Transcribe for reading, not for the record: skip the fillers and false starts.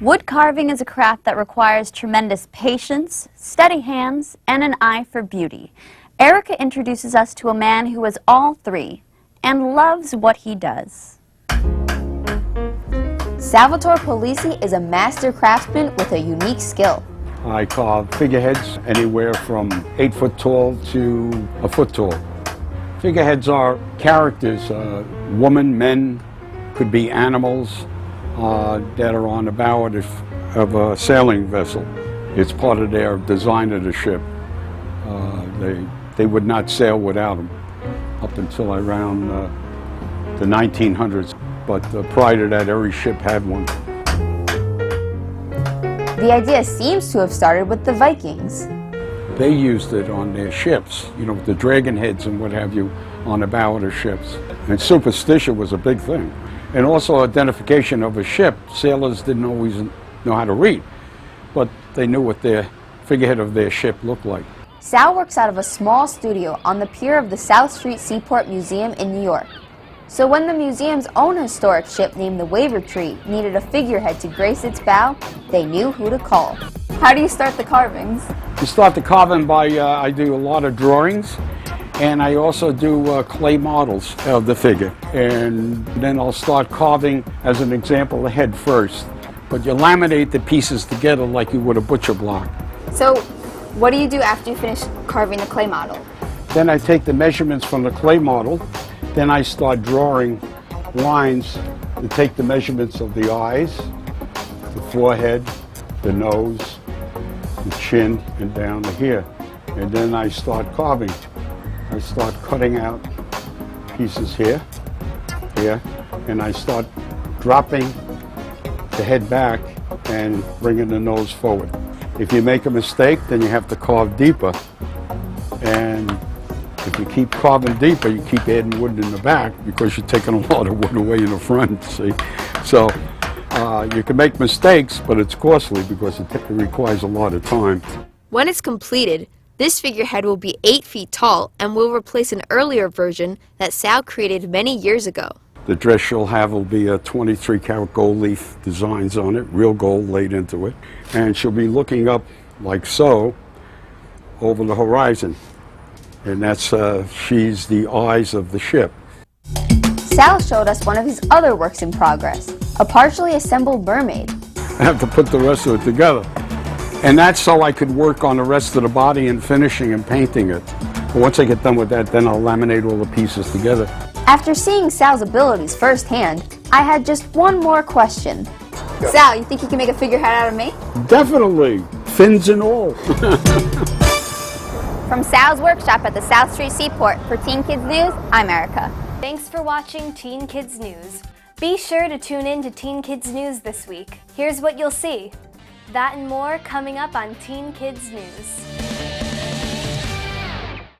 Wood carving is a craft that requires tremendous patience, steady hands, and an eye for beauty. Erica introduces us to a man who is all three and loves what he does. Salvatore Polisi is a master craftsman with a unique skill. I carve figureheads anywhere from 8 foot tall to a foot tall. Figureheads are characters, women, men, could be animals that are on the bow of a sailing vessel. It's part of their design of the ship. They would not sail without them up until around the 1900s. But prior to that, every ship had one. The idea seems to have started with the Vikings. They used it on their ships, you know, the dragon heads and what have you, on the bow of the ships. And superstition was a big thing. And also identification of a ship. Sailors didn't always know how to read, but they knew what their figurehead of their ship looked like. Sal works out of a small studio on the pier of the South Street Seaport Museum in New York. So when the museum's own historic ship named the Waver Tree needed a figurehead to grace its bow, they knew who to call. How do you start the carvings? You start the carving by, I do a lot of drawings, and I also do clay models of the figure. And then I'll start carving, as an example, the head first. But you laminate the pieces together like you would a butcher block. So what do you do after you finish carving the clay model? Then I take the measurements from the clay model. Then I start drawing lines to take the measurements of the eyes, the forehead, the nose, the chin, and down to here. And then I start carving. I start cutting out pieces here, and I start dropping the head back and bringing the nose forward. If you make a mistake, then you have to carve deeper. And if you keep carving deeper, you keep adding wood in the back because you're taking a lot of wood away in the front, see? So you can make mistakes, but it's costly because it requires a lot of time. When it's completed, this figurehead will be 8 feet tall and will replace an earlier version that Sal created many years ago. The dress she'll have will be a 23-karat gold leaf designs on it, real gold laid into it. And she'll be looking up like so over the horizon. And that's, she's the eyes of the ship. Sal showed us one of his other works in progress, a partially assembled mermaid. I have to put the rest of it together. And that's so I could work on the rest of the body and finishing and painting it. But once I get done with that, then I'll laminate all the pieces together. After seeing Sal's abilities firsthand, I had just one more question. Sal, you think you can make a figurehead out of me? Definitely, fins and all. From Sal's workshop at the South Street Seaport, for Teen Kids News, I'm Erica. Thanks for watching Teen Kids News. Be sure to tune in to Teen Kids News this week. Here's what you'll see. That and more coming up on Teen Kids News.